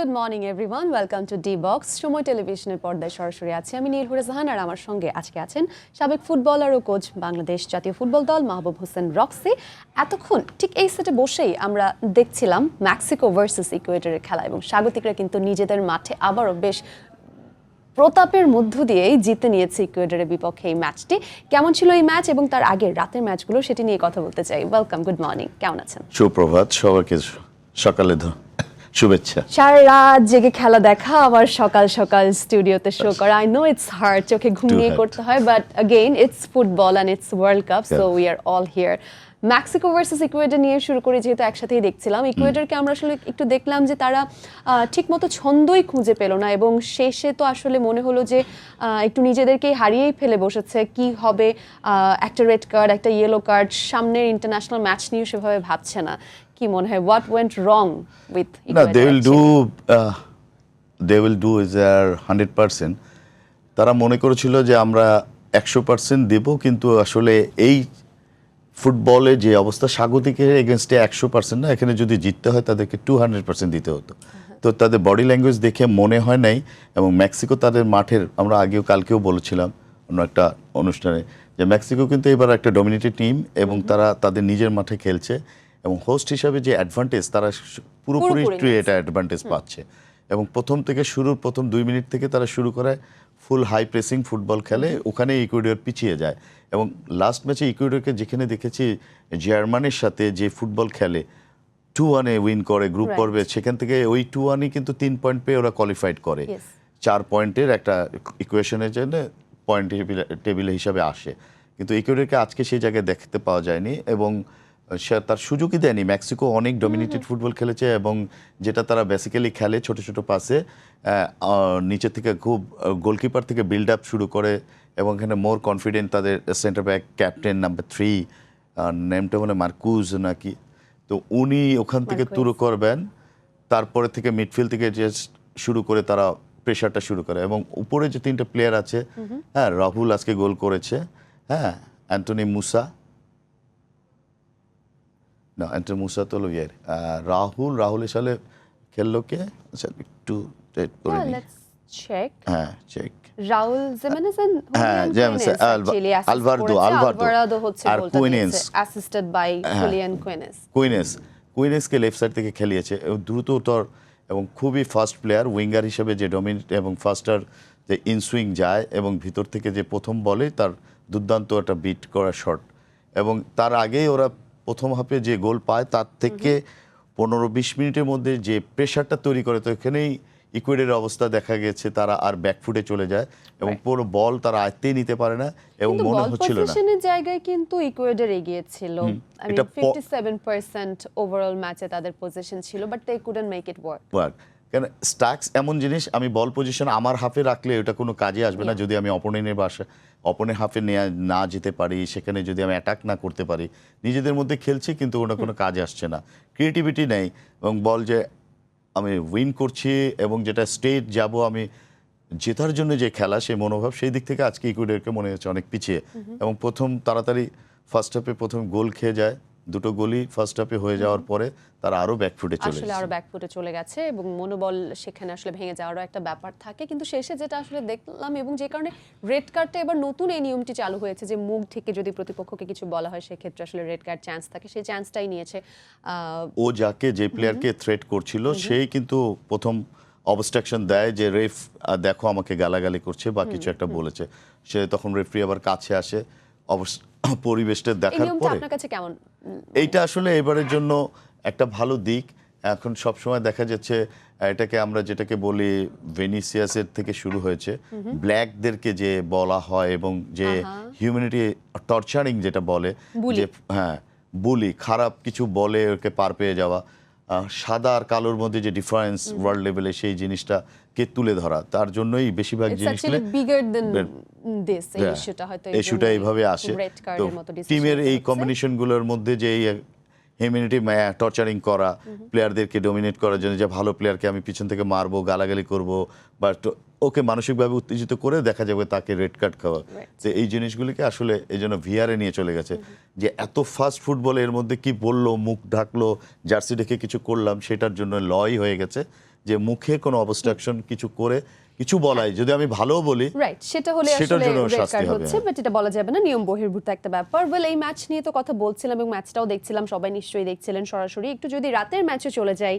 Good morning everyone, welcome to D box. সময় টেলিভিশনের পর্দায় সরাসরি আছি আমি নীলহুরে জাহান, আর আমার সঙ্গে আজকে আছেন সাবেক ফুটবলার ও কোচ বাংলাদেশ জাতীয় ফুটবল দল মাহবুব হোসেন রক্সি। এতক্ষণ ঠিক এই সেটে বসেই আমরা দেখছিলাম মেক্সিকো ভার্সেস ইকুয়েডরের খেলা, এবং স্বাগতিকরা কিন্তু নিজেদের মাঠে আবারও বেশ প্রতাপের মধ্য দিয়েই জিতে নিয়েছে ইকুয়েডরের বিপক্ষে এই ম্যাচটি। কেমন ছিল এই ম্যাচ এবং তার আগের রাতের ম্যাচগুলো, সেটি নিয়ে কথা বলতে চাই। ওয়েলকাম, গুড মর্নিং, কেমন আছেন? সুপ্রভাত সবাইকে, সকালে শুভেচ্ছা। সারা রাত জেগে খেলা দেখা, আবার সকাল সকাল স্টুডিওতে শো করা। আই নো ইটস হার্ড, চোখে ঘুম নিয়ে করতে হয়, but again it's football and it's world cup, so we are all here. Mexico versus Ecuador নিয়ে শুরু করে, যেহেতু একসাথেই দেখছিলাম, ইকুয়েডরকে আমরা আসলে একটু দেখলাম যে তারা ঠিকমতো ছন্দই খুঁজে পেল না, এবং শেষে তো আসলে মনে হলো যে একটু নিজেদেরকেই হারিয়েই ফেলে বসেছে। কি হবে, একটা রেড কার্ড, একটা ইয়েলো কার্ড, সামনের ইন্টারন্যাশনাল ম্যাচ নিয়ে সেভাবে ভাবছে না। কি মনে হয়, what went wrong with Ecuador? they will do is their 100%. তারা মনে করেছিল যে আমরা 100% দেব, কিন্তু আসলে এই ফুটবলে যে অবস্থা, স্বাগতিকের এগেনস্টে 100% না, এখানে যদি জিততে হয় তাদেরকে 200% দিতে হতো। তো তাদের বডি ল্যাঙ্গুয়েজ দেখে মনে হয় নাই। এবং মেক্সিকো তাদের মাঠের, আমরা কালকেও বলেছিলাম অন্য একটা অনুষ্ঠানে, যে মেক্সিকো কিন্তু এবার একটা ডমিনেটেড টিম, এবং তারা তাদের নিজের মাঠে খেলছে, এবং হোস্ট হিসাবে যে অ্যাডভান্টেজ তারা পুরোপুরি এটা অ্যাডভান্টেজ পাচ্ছে। এবং প্রথম 2 মিনিট থেকে তারা শুরু করে ফুল হাই প্রেসিং ফুটবল খেলে, ওখানে ইকুয়েডর পিছিয়ে যায়। এবং লাস্ট ম্যাচে ইকুয়েডরকে যেখানে দেখেছি জার্মানির সাথে যে ফুটবল খেলে, 2-1 উইন করে গ্রুপ পর্বে, সেখান থেকে ওই 2-1 কিন্তু 3 পয়েন্ট পেয়ে ওরা কোয়ালিফাইড করে। 4 পয়েন্টের একটা ইকুয়েশনের জন্য পয়েন্ট টেবিল হিসাবে আসে, কিন্তু ইকুয়েডরকে আজকে সেই জায়গায় দেখতে পাওয়া যায়নি, এবং সে তার সুযোগই দেয়নি। মেক্সিকো অনেক ডমিনেটেড ফুটবল খেলেছে, এবং যেটা তারা বেসিক্যালি খেলে ছোট ছোট পাসে, নিচে থেকে খুব গোলকিপার থেকে বিল্ড আপ শুরু করে, এবং এখানে মোর কনফিডেন্ট তাদের সেন্টার ব্যাক ক্যাপ্টেন নাম্বার 3, নেমটা মানে মার্কুজ নাকি, তো উনি ওখান থেকে তুরু করবেন। তারপরে থেকে মিডফিল্ড থেকে যে শুরু করে তারা প্রেশারটা শুরু করে, এবং উপরে যে 3টা প্লেয়ার আছে, হ্যাঁ, রাহুল আজকে গোল করেছে, হ্যাঁ, অ্যান্টনি মুসা, না অ্যান্টনি মুসা তো ইয়ের রাহুলের সালে খেললো কে, আচ্ছা একটু চেক, হ্যাঁ check, Raul Jimenez and Alvarado হচ্ছে আর কুইনেস, অ্যাসিস্টেড বাই হুলিয়ান কুইনেসকে লেফট সাইড থেকে খেলিয়েছে, দ্রুততর এবং খুবই ফাস্ট প্লেয়ার, উইঙ্গার হিসেবে যে ডমিনেট এবং ফাস্টার, যে ইনসুইং যায়, এবং ভিতর থেকে যে প্রথম বলে তার দুর্দান্ত একটা বিট করা শট, এবং তার আগেই ওরা প্রথম হাফে যে গোল পায় তার থেকে 15-20 মিনিটের মধ্যে যে প্রেশারটা তৈরি করে, তো এখানেই ইকুয়েডরের অবস্থা দেখা গেছে, তারা আর ব্যাকফুটে চলে যায়, এবং পুরো বল তারা আয়ত্তেই নিতে পারে না, এবং মনে হচ্ছিল না পজিশনের জায়গায় কিন্তু ইকুয়েডর এগিয়ে ছিল। I mean 57% ওভারঅল ম্যাচে তাদের পজিশন ছিল, but they couldn't make it work. কেন স্ট্যাক্স এমন জিনিস, আমি বল পজিশন আমার হাফে রাখলে ওটা কোনো কাজে আসবে না যদি আমি অপোনেন্ট হাফে না যেতে পারি, সেখানে যদি আমি অ্যাটাক না করতে পারি। নিজেদের মধ্যে খেলছি কিন্তু ওটা কোনো কাজে আসছে না, ক্রিয়েটিভিটি নেই, এবং বল যে আমি উইন করছি এবং যেটা স্টেট যাব আমি জেতার জন্য যে খেলা, সেই মনোভাব, সেই দিক থেকে আজকে ইকুয়েডরকে মনে হচ্ছে অনেক পিছিয়ে। এবং প্রথম তাড়াতাড়ি ফার্স্ট হাফে প্রথম গোল খেয়ে যায়, 2টো গোলই ফার্স্ট হাফে হয়ে যাওয়ার পরে তারা আরো ব্যাকফুটে চলে গেছে, এবং মনোবল সেখানে আসলে ভেঙে যাওয়ারও একটা ব্যাপার থাকে। কিন্তু শেষে যেটা আসলে দেখলাম, এবং যে কারণে রেড কার্ডটা এবার নতুন এই নিয়মটি চালু হয়েছে যে মুখ থেকে যদি প্রতিপক্ষকে কিছু বলা হয়, সেক্ষেত্রে আসলে রেড কার্ড চান্স থাকে, সেই চান্সটাই নিয়েছে। ও যে প্লেয়ারকে থ্রেট করছিল, সেই কিন্তু প্রথম অবস্ট্রাকশন দেয় যে রেফ দেখো আমাকে গালাগালি করছে বা কিছু একটা বলেছে, সে তখন রেফারি আবার কাছে আসে। পরিবেশটা দেখার পরে এইটা আসলে এবারের জন্য একটা ভালো দিক। এখন সব সময় দেখা যাচ্ছে এটাকে আমরা যেটাকে বলি ভেনিসিয়াসের থেকে শুরু হয়েছে, ব্ল্যাকদেরকে যে বলা হয়, এবং যে হিউম্যানিটি টর্চারিং যেটা বলে, যে হ্যাঁ বুলি, খারাপ কিছু বলে ওকে পার পেয়ে যাওয়া, সাদা আর কালোর মধ্যে যে ডিফারেন্স ওয়ার্ল্ড লেভেলে, সেই জিনিসটাকে তুলে ধরা, তার জন্যই বেশিরভাগ জিনিসগুলো ইস্যুটা এইভাবে আসে। তো টিমের এই কম্বিনেশনগুলোর মধ্যে যে হিউম্যানিটি টর্চারিং করা, প্লেয়ারদেরকে ডমিনেট করার জন্য, যে ভালো প্লেয়ারকে আমি পিছন থেকে মারবো, গালাগালি করবো, বা ওকে মানসিকভাবে উত্তেজিত করে দেখা যাবে তাকে রেড কার্ড খাওয়া, তো এই জিনিসগুলিকে আসলে এই জন্য ভিআরে নিয়ে চলে গেছে। যে এত ফাস্ট ফুটবল, এর মধ্যে কি বললো, মুখ ঢাকলো, জার্সি দেখে কিছু করলাম, সেটার জন্য লই হয়ে গেছে, যে মুখে কোনো অবস্ট্রাকশন কিছু করে কিছু বলাই যদি আমি ভালো বলি, রাইট, সেটা হলে সেটার আসলে জন্য রেড শাস্তি কার্ড হবে, হচ্ছে, হ্যাঁ। বাট এটা বলা যাবে না, নিয়ম বহির্ভূত একটা ব্যাপার। ওয়েল, এই ম্যাচ নিয়ে তো কথা বলছিলাম এবং ম্যাচটাও দেখছিলাম, সবাই নিশ্চয়ই দেখছিলেন সরাসরি। একটু যদি রাতের ম্যাচে চলে যাই,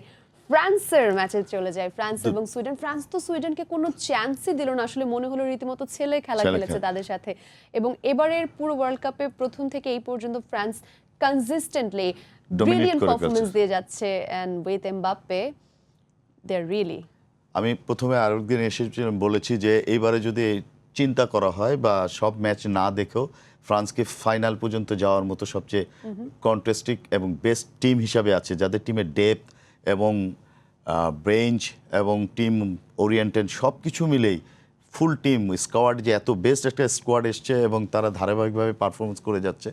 ফ্রান্সের ম্যাচে চলে যায়, ফ্রান্স এবং সুইডেন। ফ্রান্স তো সুইডেনকে কোনো চান্সই দিল না, আসলে মনে হলো রীতিমতো ছেলে খেলা খেলেছে তাদের সাথে। এবং এবারের পুরো ওয়ার্ল্ড কাপে প্রথম থেকে এই পর্যন্ত ফ্রান্স কনসিস্টেন্টলি ব্রিলিয়ান্ট পারফরমেন্স দিয়ে যাচ্ছে, and with Mbappe they are really. আমি প্রথমে আরেকদিন এসে বলেছি যে এইবারে যদি চিন্তা করা হয় বা সব ম্যাচ না দেখেও ফ্রান্সকে ফাইনাল পর্যন্ত যাওয়ার মতো সবচেয়ে কন্টেস্টিক এবং বেস্ট টিম হিসাবে আছে, যাদের টিমের ডেপথ এবং ব্রেঞ্চ এবং টিম ওরিয়েন্টেড সব কিছু মিলেই ফুল টিম স্কোয়াড, যে এত বেস্ট একটা স্কোয়াড এসছে এবং তারা ধারাবাহিকভাবে পারফরমেন্স করে যাচ্ছে,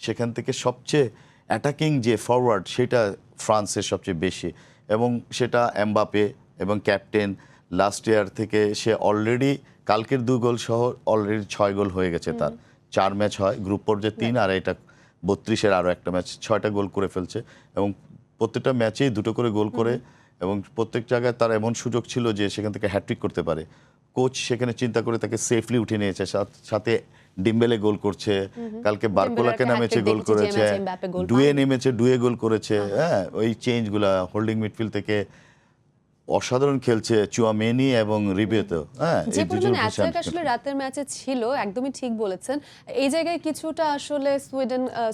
সেখান থেকে সবচেয়ে অ্যাটাকিং যে ফরওয়ার্ড সেটা ফ্রান্সের সবচেয়ে বেশি, এবং সেটা এমবাপে এবং ক্যাপ্টেন লাস্ট ইয়ার থেকে সে অলরেডি কালকের 2 গোল সহ অলরেডি 6 গোল হয়ে গেছে তার। 4 ম্যাচ হয়, গ্রুপ পর্যায়ে 3, আর এটা 32-এর আরও একটা ম্যাচ, 6টা গোল করে ফেলছে এবং প্রত্যেকটা ম্যাচেই 2টো করে গোল করে, এবং প্রত্যেক জায়গায় তার এমন সুযোগ ছিল যে সেখান থেকে হ্যাট্রিক করতে পারে। কোচ সেখানে চিন্তা করে তাকে সেফলি উঠে নিয়েছে, সাথে ডিম্বেলে গোল করছে, কালকে বারকোলাকে নামেছে গোল করেছে, ডুয়ে নেমেছে ডুয়ে গোল করেছে, হ্যাঁ ওই চেঞ্জগুলা হোল্ডিং মিডফিল্ড থেকে অসাধারণ খেলছে চুয়ামেনি এবং রিবেতো, হ্যাঁ যে পরিমাণে অ্যাটাক আসলে রাতের ম্যাচে ছিল, একদমই ঠিক বলেছেন। এই জায়গায় কিছুটা আসলে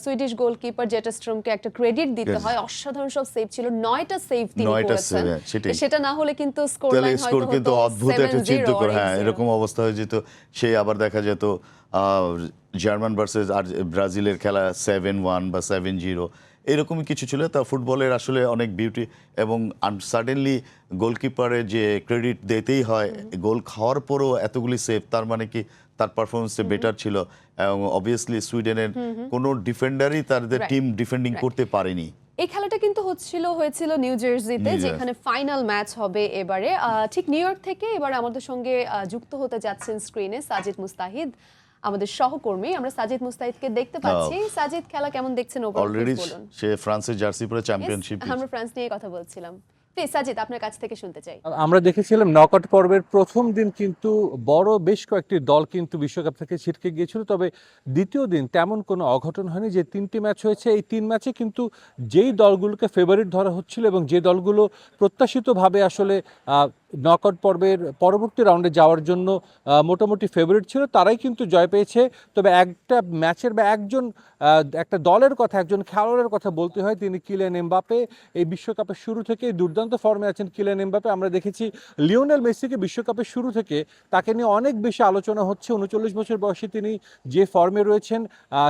সুইডিশ গোলকিপার জেটাস্ট্রমকে একটা ক্রেডিট দিতে হয়, অসাধারণ সব সেভ ছিল, 9টা সেভ তিনি করেছেন, সেটা না হলে কিন্তু স্কোর লাইন হয়তো কিন্তু অদ্ভুত একটা চিন্তা করে, হ্যাঁ এরকম অবস্থা হয়ে যেত। সেই আবার দেখা যেত জার্মান ভার্সেস আর ব্রাজিলের খেলা 7-1 বা 7-0 এরকমই কিছু ছিল। তা ফুটবলের আসলে অনেক বিউটি, এবং সাডেনলি গোলকিপারের যে ক্রেডিট দিতেই হয়, গোল খাওয়ার পরও এতগুলি সেভ, তার মানে কি তার পারফরমেন্সটা বেটার ছিল, এবং অবভিয়াসলি সুইডেনের কোনো ডিফেন্ডারই তাদের টিম ডিফেন্ডিং করতে পারেনি। এই খেলাটা কিন্তু হয়েছিল নিউ জার্সিতে, যেখানে ফাইনাল ম্যাচ হবে এবারে। ঠিক নিউ ইয়র্ক থেকে এবারে আমাদের সঙ্গে যুক্ত হতে যাচ্ছেন স্ক্রিনে সাজিদ মুস্তাহিদ, আমাদের সহকর্মী। আমরা সাজিদ মুস্তাহিদকে দেখতে পাচ্ছি। সাজিদ, খেলা কেমন দেখছেন অলরেডি? বলুন। সে ফ্রান্সের জার্সি পরে চ্যাম্পিয়নশিপ, আমরা ফ্রান্স নিয়ে কথা বলছিলাম। প্লিজ সাজিদ, আপনার কাছ থেকে শুনতে চাই। আমরা দেখেছিলাম নকআউট পর্বের প্রথম দিন কিন্তু বড় বেশ কয়েকটি দল কিন্তু বিশ্বকাপ থেকে ছিটকে গিয়েছিল, তবে দ্বিতীয় দিন তেমন কোনো অঘটন হয়নি। যে 3টি ম্যাচ হয়েছে, এই 3 ম্যাচে কিন্তু যেই দলগুলোকে ফেভারিট ধরা হচ্ছিল এবং যে দলগুলো প্রত্যাশিতভাবে আসলে নকআউট পর্বের পরবর্তী রাউন্ডে যাওয়ার জন্য মোটামুটি ফেভারিট ছিল, তারাই কিন্তু জয় পেয়েছে। তবে একটা ম্যাচের বা একটা দলের কথা, একজন খেলোয়াড়ের কথা বলতে হয়, তিনি কিলিয়ান এমবাপে। এই বিশ্বকাপের শুরু থেকে দুর্দান্ত ফর্মে আছেন কিলিয়ান এমবাপে। আমরা দেখেছি লিওনেল মেসিকে বিশ্বকাপের শুরু থেকে তাকে নিয়ে অনেক বেশি আলোচনা হচ্ছে। 39 বছর বয়সে তিনি যে ফর্মে রয়েছেন,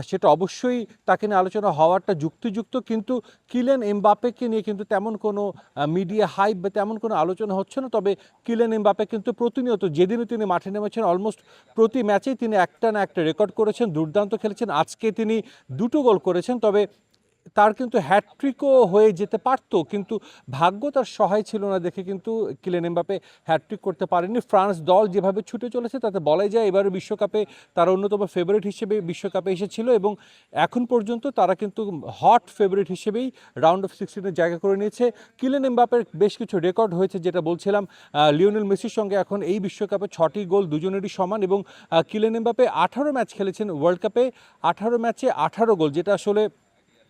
সেটা অবশ্যই তাকে নিয়ে আলোচনা হওয়াটা যুক্তিযুক্ত, কিন্তু কিলিয়ান এমবাপেকে নিয়ে কিন্তু তেমন কোনো মিডিয়া হাইপ বা তেমন কোনো আলোচনা হচ্ছে না। তবে কিলিয়ান এমবাপে কিন্তু প্রতিনিয়ত, যেদিনও তিনি মাঠে নেমেছেন, অলমোস্ট প্রতি ম্যাচেই তিনি একটা না একটা রেকর্ড করেছেন, দুর্দান্ত খেলেছেন। আজকে তিনি 2টো গোল করেছেন, তবে তার কিন্তু হ্যাটট্রিকও হয়ে যেতে পারতো, কিন্তু ভাগ্য তার সহায় ছিল না দেখে কিন্তু কিলিয়ান এমবাপে হ্যাটট্রিক করতে পারেনি। ফ্রান্স দল যেভাবে ছুটে চলেছে তাতে বলাই যায় এবারে বিশ্বকাপে তারা অন্যতম ফেভারিট হিসেবে বিশ্বকাপে এসেছিল, এবং এখন পর্যন্ত তারা কিন্তু হট ফেভারিট হিসেবেই রাউন্ড অফ 16-এর জায়গা করে নিয়েছে। কিলিয়ান এমবাপের বেশ কিছু রেকর্ড হয়েছে, যেটা বলছিলাম, লিওনেল মেসির সঙ্গে এখন এই বিশ্বকাপে 6টি গোল দুজনেরই সমান, এবং কিলিয়ান এমবাপে 18 ম্যাচ খেলেছেন ওয়ার্ল্ড কাপে, 18 ম্যাচে 18 গোল, যেটা আসলে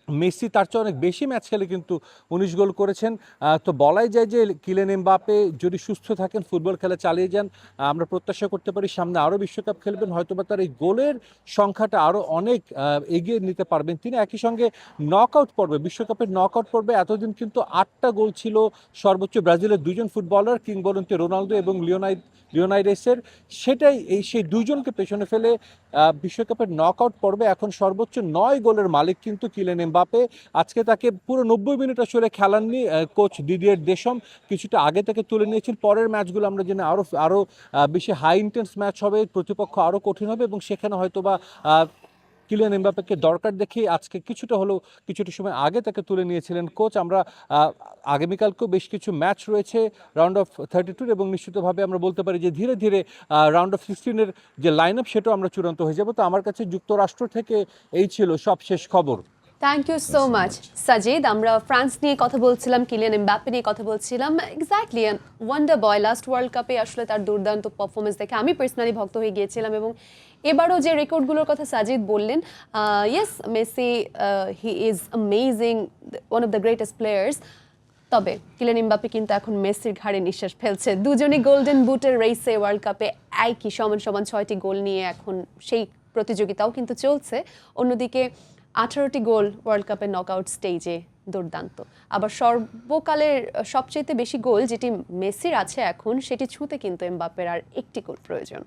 মেসি তার চেয়ে অনেক বেশি ম্যাচ খেলে কিন্তু 19 গোল করেছেন। তো বলাই যায় যে কিলিয়ান এমবাপে যদি সুস্থ থাকেন, ফুটবল খেলা চালিয়ে যান, আমরা প্রত্যাশা করতে পারি সামনে আরও বিশ্বকাপ খেলবেন, হয়তোবা তার এই গোলের সংখ্যাটা আরও অনেক এগিয়ে নিতে পারবেন তিনি। একই সঙ্গে নকআউট পর্বে, বিশ্বকাপের নকআউট পর্বে এতদিন কিন্তু 8টা গোল ছিল সর্বোচ্চ ব্রাজিলের 2জন ফুটবলার, কিংবদন্তি রোনালদো এবং লিওনাইডেসের। সেটাই সেই 2জনকে পেছনে ফেলে বিশ্বকাপের নকআউট পর্বে এখন সর্বোচ্চ 9 গোলের মালিক কিন্তু কিলিয়ান এমবাপে। আজকে তাকে পুরো 90 মিনিট আসলে খেলাননি কোচ দিদিয়ের দেশম, কিছুটা আগে থেকে তুলে নিয়েছেন। পরের ম্যাচগুলো আমরা জানি আরও বেশি হাই ইন্টেন্স ম্যাচ হবে, প্রতিপক্ষ আরও কঠিন হবে, এবং সেখানে হয়তোবা কিলিয়ান এমবাপেকে দরকার দেখে আজকে কিছুটা সময় আগে তাকে তুলে নিয়েছিলেন কোচ। আমরা আগামীকালকেও বেশ কিছু ম্যাচ রয়েছে রাউন্ড অফ 32, এবং নিশ্চিতভাবে আমরা বলতে পারি যে ধীরে ধীরে রাউন্ড অফ 16-এর যে লাইন আপ সেটাও আমরা চূড়ান্ত হয়ে যাব। তো আমার কাছে যুক্তরাষ্ট্র থেকে এই ছিল সবশেষ খবর। Thank you so much Sajid. আমরা ফ্রান্স নিয়ে কথা বলছিলাম, কিলিয়ান এমবাপ্পে নিয়ে কথা বলছিলাম। এক্স্যাক্টলি ওয়ান্ডার বয়, লাস্ট ওয়ার্ল্ড কাপে আসলে তার দুর্দান্ত পারফরমেন্স দেখে আমি পার্সোনালি ভক্ত হয়ে গিয়েছিলাম। এবং এবারও যে রেকর্ডগুলোর কথা সাজিদ বললেন, yes Messi he is amazing, one of the greatest players. তবে কিলিয়ান এমবাপ্পে কিন্তু এখন মেসির ঘাড়ে নিঃশ্বাস ফেলছে। দুজনই গোল্ডেন বুটের রেসে ওয়ার্ল্ড কাপে একই সমান সমান 6টি গোল নিয়ে এখন সেই প্রতিযোগিতাও কিন্তু চলছে। অন্যদিকে 18টি গোল ওয়ার্ল্ড কাপের নকআউট স্টেজে, দুর্দান্ত। আবার সর্বকালের সবচেয়ে বেশি গোল যেটি মেসির আছে এখন, সেটি ছুঁতে কিন্তু এমবাপ্পের আর একটি গোল প্রয়োজন।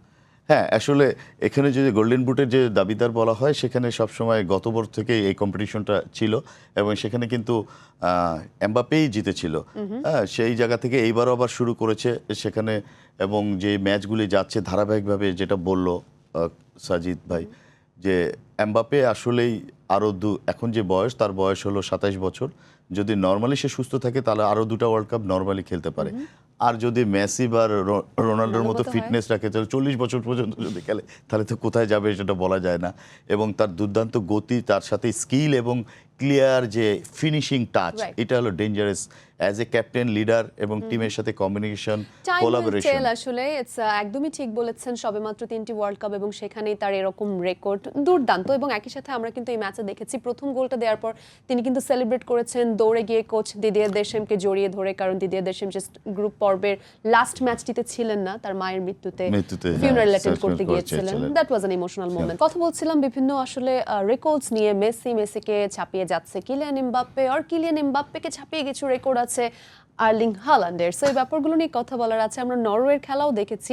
হ্যাঁ, আসলে এখানে যদি গোল্ডেন বুটের যে দাবিদার বলা হয়, সেখানে সবসময় গতবার থেকে এই কম্পিটিশনটা ছিল এবং সেখানে কিন্তু এমবাপ্পেই জিতেছিল। হ্যাঁ, সেই জায়গা থেকে এইবারও আবার শুরু করেছে সেখানে, এবং যে ম্যাচগুলি যাচ্ছে ধারাবাহিকভাবে, যেটা বলল সাজিদ ভাই, যে এমবাপ্পে আসলেই আরও এখন যে বয়স, তার বয়স হলো 27 বছর। যদি নর্মালি সে সুস্থ থাকে তাহলে আরও 2টা ওয়ার্ল্ড কাপ নর্মালি খেলতে পারে। আর যদি মেসি বা রোনাল্ডোর মতো ফিটনেস রাখে, তাহলে 40 বছর পর্যন্ত যদি খেলে তাহলে তো কোথায় যাবে সেটা বলা যায় না। এবং তার দুর্দান্ত গতি, তার সাথে স্কিল এবং ক্লিয়ার যে ফিনিশিং টাচ, এটা হলো dangerous as a captain, leader এবং টিমের সাথে কমিউনিকেশন, কোলাবোরেশন। আসলে একদমই ঠিক বলেছেন, সবেমাত্র 3টি ওয়ার্ল্ড কাপ এবং সেখানেই তার এরকম রেকর্ড, দুর্দান্ত। এবং একই সাথে আমরা কিন্তু এই ম্যাচে দেখেছি প্রথম গোলটা দেওয়ার পর তিনি কিন্তু সেলিব্রেট করেছেন, দৌড়ে গিয়ে কোচ দিদিয়ের দেশমকে জড়িয়ে ধরে, কারণ দিদিয়ের দেশম যে গ্রুপ পর্বের লাস্ট ম্যাচটিতে ছিলেন না, তার মায়ের মৃত্যুতে ফিউনারাল অ্যাটেন্ড করতে গিয়েছিলেন। That was an emotional moment. কথা বলছিলাম বিভিন্ন আসলে রেকর্ডস নিয়ে, মেসিকে ছাপিয়ে যাচ্ছে কিলিয়ান এমবাপ্পে, আর কিলিয়ান এমবাপ্পেকে ছাপিয়ে কিছু রেকর্ড আছে আর্লিং হাল্যান্ডের। সো এই ব্যাপারগুলো নিয়ে কথা বলার আছে। আমরা নরওয়ের খেলাও দেখেছি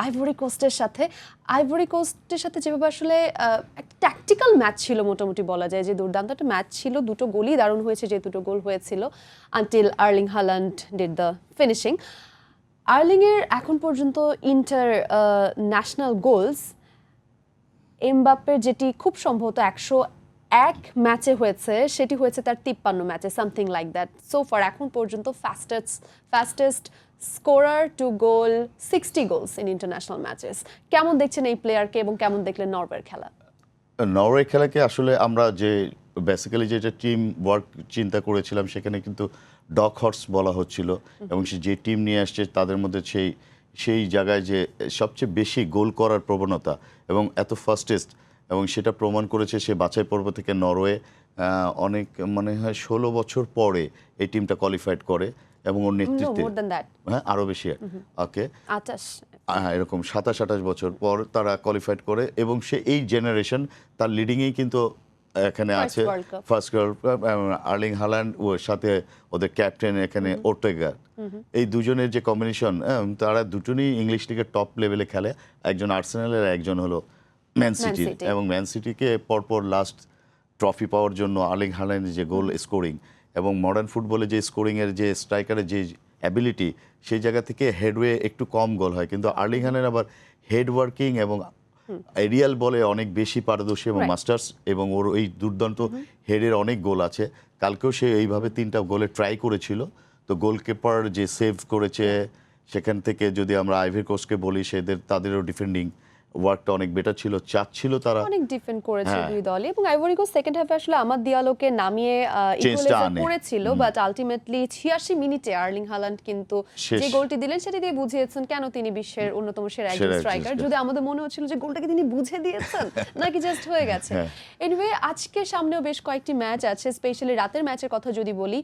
আইভরি কোস্টের সাথে যেভাবে আসলে একটা ট্যাকটিক্যাল ম্যাচ ছিল, মোটামুটি বলা যায় যে দুর্দান্ত একটা ম্যাচ ছিল। দুটো গোলই দারুণ হয়েছে, যে দুটো গোল হয়েছিল, until Erling Haaland did the finishing. আর্লিংয়ের এখন পর্যন্ত ইন্টার ন্যাশনাল গোলস, এমবাপ্পের যেটি খুব সম্ভবত 101 ম্যাচে হয়েছে, সেটি হয়েছে তার 53 ম্যাচে, something like that. So far এখন পর্যন্ত fastest scorer to goal 60 goals in international matches. কেমন দেখছেন এই প্লেয়ারকে এবং কেমন দেখলেন নরওয়ের খেলা? নরওয়ে খেলাকে আসলে আমরা যে বেসিক্যালি যেটা টিম ওয়ার্ক চিন্তা করেছিলাম, সেখানে কিন্তু ডগ হর্স বলা হচ্ছিল, এবং সে যে টিম নিয়ে আসছে তাদের মধ্যে সেই জায়গায় যে সবচেয়ে বেশি গোল করার প্রবণতা এবং এত ফাস্টেস্ট, এবং সেটা প্রমাণ করেছে সে বাছাই পর্ব থেকে। নরওয়ে অনেক মনে হয় 16 বছর পরে এই টিমটা কোয়ালিফাইড করে, এবং ওর নেতৃত্বে হ্যাঁ আরও বেশি, ওকে এরকম 27-28 বছর পর তারা কোয়ালিফাইড করে, এবং সে এই জেনারেশন তার লিডিংয়েই কিন্তু এখানে আছে। First world cup Erling Haaland ও সাথে ওদের ক্যাপ্টেন এখানে ওর্টেগা, এই দুজনের যে কম্বিনেশন, তারা দুজনই ইংলিশ লিগের টপ লেভেলে খেলে। একজন আর্সেনালের, একজন হলো ম্যান সিটি। এবং ম্যান সিটিকে পরপর লাস্ট ট্রফি পাওয়ার জন্য আর্লিং হাল্যান্ডের যে গোল স্কোরিং এবং মডার্ন ফুটবলে যে স্কোরিংয়ের যে স্ট্রাইকারের যে অ্যাবিলিটি, সেই জায়গা থেকে হেডওয়ে একটু কম গোল হয়, কিন্তু আর্লিং হাল্যান্ড আবার হেড ওয়ার্কিং এবং এরিয়াল বলে অনেক বেশি পারদর্শী এবং মাস্টার্স, এবং ওর এই দুর্দান্ত হেডের অনেক গোল আছে। কালকেও সে এইভাবে 3টা গোলে ট্রাই করেছিল, তো গোলকিপার যে সেভ করেছে, সেখান থেকে যদি আমরা আইভরি কোস্টকে বলি, তাদেরও ডিফেন্ডিং ওয়ার্কটা অনেক বেটার ছিল, চাচ্ছিল তারা অনেক ডিফেন্ড করেছে দুই দলই। এবং আইভরি কোস্ট সেকেন্ড হাফে আসলে আমাদ দিয়ালোকে নামিয়ে ইকুয়ালাইজার করেছিল, বাট আলটিমেটলি 86 মিনিটে আর্লিং হাল্যান্ড কিন্তু যে গোলটি দিলেন সেটি দিয়ে বুঝিয়েছেন কেন তিনি বিশ্বের অন্যতম সেরা একজন স্ট্রাইকার। যদি আমাদের মনে হচ্ছিল যে গোলটাকে তিনি বুঝে দিয়েছেন নাকি জাস্ট হয়ে গেছে। এনিওয়ে, আজকে সামনেও বেশ কয়েকটি ম্যাচ আছে, স্পেশালি রাতের ম্যাচের কথা যদি বলি,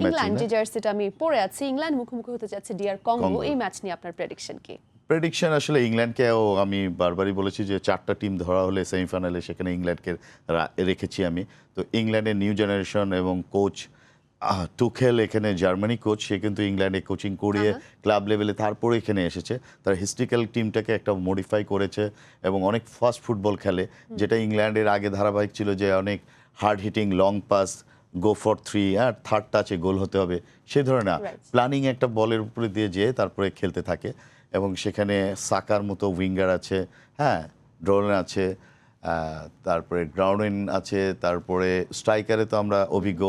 ইংল্যান্ড যে জার্সিটা আমি পরে আছি, ইংল্যান্ড মুখোমুখি হতে যাচ্ছে ডিআর কঙ্গো। এই ম্যাচ নিয়ে আপনার প্রেডিকশন কি? প্রেডিকশন আসলে ইংল্যান্ডকেও আমি বারবারই বলেছি যে 4টা টিম ধরা হলে সেমিফাইনালে সেখানে ইংল্যান্ডকে রেখেছি আমি। তো ইংল্যান্ডের নিউ জেনারেশন এবং কোচ টুখেল, এখানে জার্মানি কোচ, সে কিন্তু ইংল্যান্ডে কোচিং করিয়ে ক্লাব লেভেলে তারপরে এখানে এসেছে। তার হিস্ট্রিক্যাল টিমটাকে একটা মডিফাই করেছে এবং অনেক ফাস্ট ফুটবল খেলে, যেটা ইংল্যান্ডের আগে ধারাবাহিক ছিল যে অনেক hard hitting, long pass, go for 3 আর থার্ড টাচে গোল হতে হবে, সেই ধরনের না, প্ল্যানিং একটা বলের উপরে দিয়ে যেয়ে তারপরে খেলতে থাকে। এবং সেখানে সাকার মতো উইঙ্গার আছে, হ্যাঁ ড্রোন আছে, তারপরে গ্রাউন্ডিন আছে, তারপরে স্ট্রাইকারে তো আমরা অভিজ্ঞ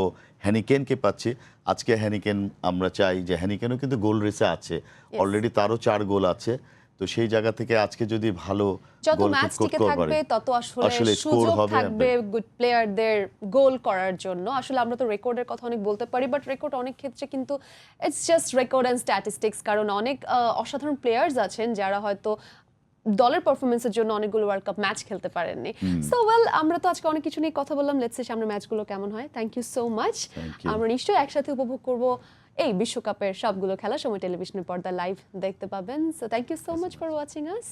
হ্যানিকেনকে পাচ্ছি। আজকে হ্যানিকেন আমরা চাই যে হ্যানিকেনও কিন্তু গোল রেসে আছে অলরেডি, তারও 4 গোল আছে। তো সেই জায়গা থেকে আজকে যদি ভালো যত গোল ম্যাচ টিকে করতে থাকবে পারে, তত আসলে আসলে score সুযোগ হবে, থাকবে গুড প্লেয়ারদের গোল করার জন্য। আসলে আমরা তো রেকর্ডের কথা অনেক বলতে পারি, বাট রেকর্ড অনেক ক্ষেত্রে কিন্তু it's just record and statistics, কারণ অনেক অসাধারণ প্লেয়ার্স আছেন যারা হয়তো দলের পারফরমেন্সের জন্য অনেকগুলো ওয়ার্ল্ড কাপ ম্যাচ খেলতে পারেননি। সো ওয়েল, আমরা তো আজকে অনেক কিছু নিয়ে কথা বললাম, লেটস সে সামনে ম্যাচগুলো কেমন হয়। Thank you so much. Thank you. আমরা নিশ্চয়ই একসাথে উপভোগ করব এই বিশ্বকাপের সবগুলো খেলা, সময় টেলিভিশনের পর্দা লাইভ দেখতে পাবেন। So thank you so much for watching us.